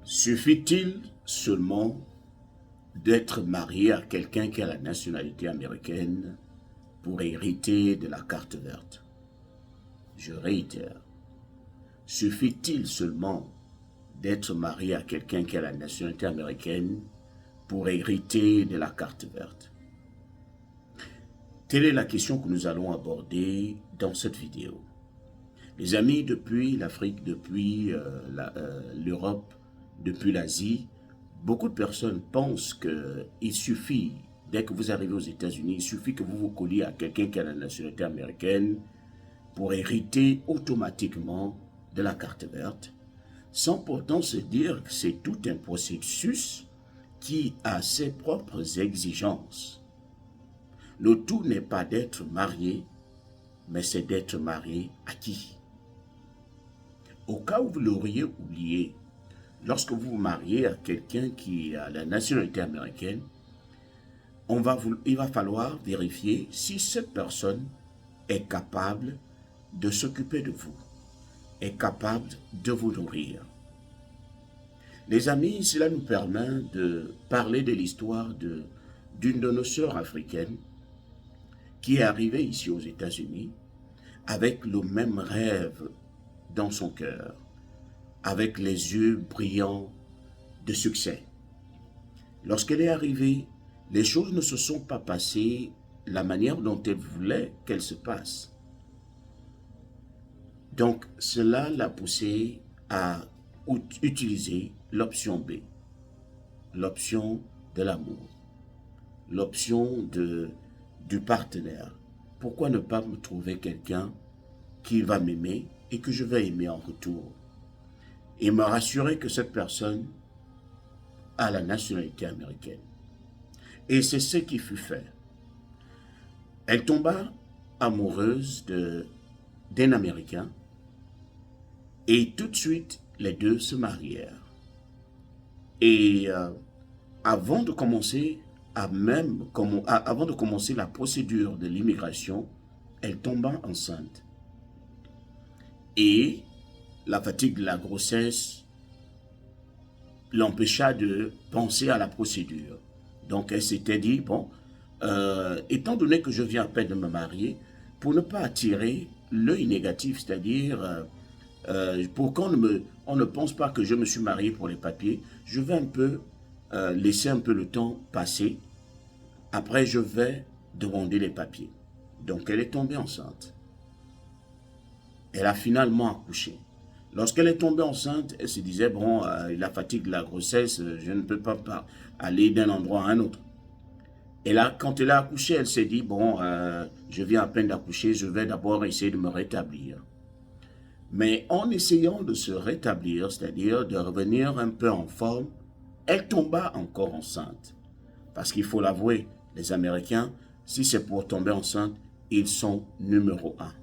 Suffit-il seulement d'être marié à quelqu'un qui a la nationalité américaine pour hériter de la carte verte? Je réitère, suffit-il seulement d'être marié à quelqu'un qui a la nationalité américaine pour hériter de la carte verte? Telle est la question que nous allons aborder dans cette vidéo. Les amis, depuis l'Afrique, depuis l'Europe, depuis l'Asie, beaucoup de personnes pensent qu'il suffit, dès que vous arrivez aux États-Unis, il suffit que vous vous colliez à quelqu'un qui a la nationalité américaine pour hériter automatiquement de la carte verte, sans pourtant se dire que c'est tout un processus qui a ses propres exigences. Le tout n'est pas d'être marié, mais c'est d'être marié à qui? Au cas où vous l'auriez oublié, lorsque vous vous mariez à quelqu'un qui a la nationalité américaine, il va falloir vérifier si cette personne est capable de s'occuper de vous, est capable de vous nourrir. Les amis, cela nous permet de parler de l'histoire d'une de nos sœurs africaines qui est arrivée ici aux États-Unis avec le même rêve dans son cœur, avec les yeux brillants de succès. Lorsqu'elle est arrivée, les choses ne se sont pas passées la manière dont elle voulait qu'elles se passent. Donc, cela l'a poussée à utiliser l'option B, l'option de l'amour, l'option du partenaire. Pourquoi ne pas me trouver quelqu'un qui va m'aimer et que je vais aimer en retour? Et me rassurer que cette personne a la nationalité américaine. Et c'est ce qui fut fait. Elle tomba amoureuse d'un Américain et tout de suite, les deux se marièrent. Et avant de commencer la procédure de l'immigration, elle tomba enceinte. Et la fatigue de la grossesse l'empêcha de penser à la procédure. Donc elle s'était dit, bon, étant donné que je viens à peine de me marier, pour ne pas attirer l'œil négatif, c'est-à-dire pour qu'on on ne pense pas que je me suis marié pour les papiers, je vais un peu laisser un peu le temps passer. Après, je vais demander les papiers. Donc elle est tombée enceinte. Elle a finalement accouché. Lorsqu'elle est tombée enceinte, elle se disait, bon, la fatigue de la grossesse, je ne peux pas aller d'un endroit à un autre. Et là, quand elle a accouché, elle s'est dit, bon, je viens à peine d'accoucher, je vais d'abord essayer de me rétablir. Mais en essayant de se rétablir, c'est-à-dire de revenir un peu en forme, elle tomba encore enceinte. Parce qu'il faut l'avouer, les Américains, si c'est pour tomber enceinte, ils sont numéro 1.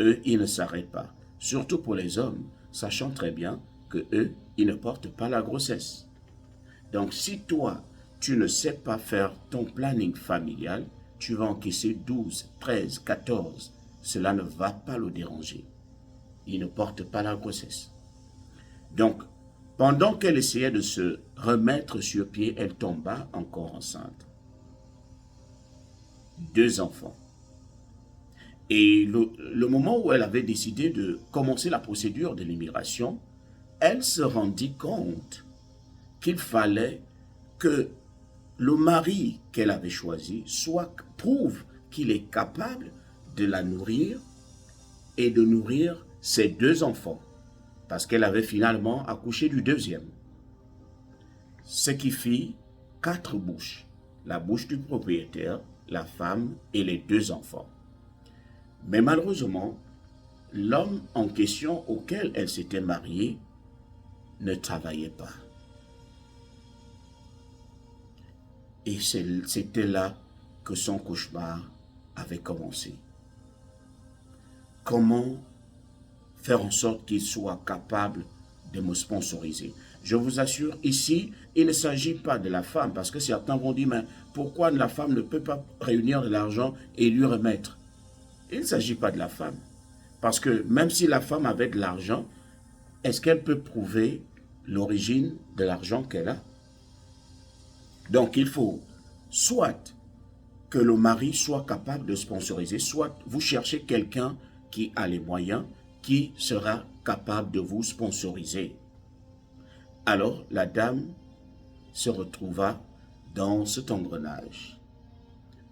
Eux, ils ne s'arrêtent pas. Surtout pour les hommes, sachant très bien que eux, ils ne portent pas la grossesse. Donc, si toi, tu ne sais pas faire ton planning familial, tu vas encaisser 12, 13, 14. Cela ne va pas le déranger. Il ne porte pas la grossesse. Donc, pendant qu'elle essayait de se remettre sur pied, elle tomba encore enceinte. 2 enfants. Et le moment où elle avait décidé de commencer la procédure de l'immigration, elle se rendit compte qu'il fallait que le mari qu'elle avait choisi prouve qu'il est capable de la nourrir et de nourrir ses 2 enfants, parce qu'elle avait finalement accouché du 2e. Ce qui fit 4 bouches, la bouche du propriétaire, la femme et les 2 enfants. Mais malheureusement, l'homme en question auquel elle s'était mariée ne travaillait pas. Et c'était là que son cauchemar avait commencé. Comment faire en sorte qu'il soit capable de me sponsoriser? Je vous assure, ici, il ne s'agit pas de la femme, parce que certains vont dire, mais pourquoi la femme ne peut pas réunir de l'argent et lui remettre? Il ne s'agit pas de la femme. Parce que même si la femme avait de l'argent, est-ce qu'elle peut prouver l'origine de l'argent qu'elle a. Donc il faut soit que le mari soit capable de sponsoriser, soit vous cherchez quelqu'un qui a les moyens, qui sera capable de vous sponsoriser. Alors la dame se retrouva dans cet engrenage.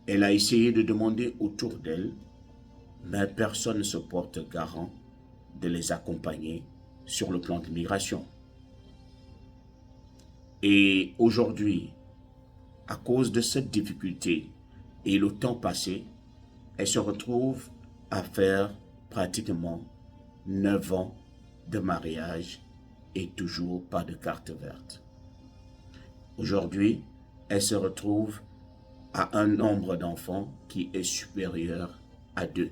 Elle a essayé de demander autour d'elle, mais personne ne se porte garant de les accompagner sur le plan de l'immigration. Et aujourd'hui, à cause de cette difficulté et le temps passé, elle se retrouve à faire pratiquement 9 ans de mariage et toujours pas de carte verte. Aujourd'hui, elle se retrouve à un nombre d'enfants qui est supérieur à 2.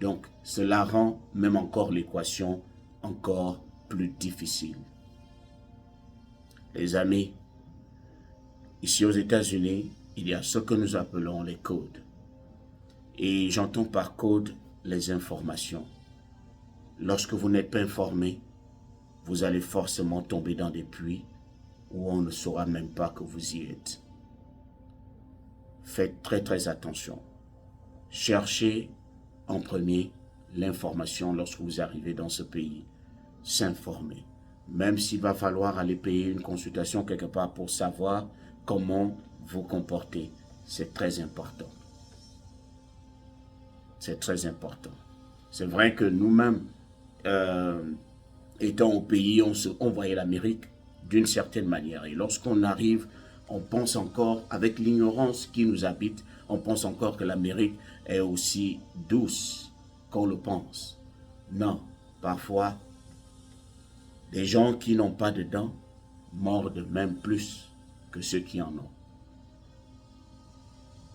Donc, cela rend même encore l'équation encore plus difficile. Les amis, ici aux États-Unis, il y a ce que nous appelons les codes. Et j'entends par code les informations. Lorsque vous n'êtes pas informé, vous allez forcément tomber dans des puits où on ne saura même pas que vous y êtes. Faites très attention. Cherchez en premier l'information lorsque vous arrivez dans ce pays. S'informer. Même s'il va falloir aller payer une consultation quelque part pour savoir comment vous comporter. C'est très important. C'est très important. C'est vrai que nous-mêmes, étant au pays, on voyait l'Amérique d'une certaine manière. Et lorsqu'on arrive, on pense encore, avec l'ignorance qui nous habite, on pense encore que l'Amérique est aussi douce qu'on le pense. Non, parfois, des gens qui n'ont pas de dents mordent même plus que ceux qui en ont.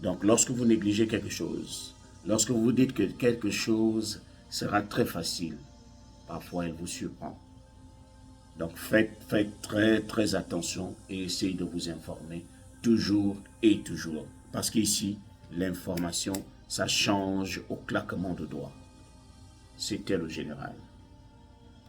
Donc, lorsque vous négligez quelque chose, lorsque vous vous dites que quelque chose sera très facile, parfois elle vous surprend. Donc, faites très attention et essayez de vous informer toujours et toujours. Parce qu'ici, l'information, ça change au claquement de doigts. C'était le général.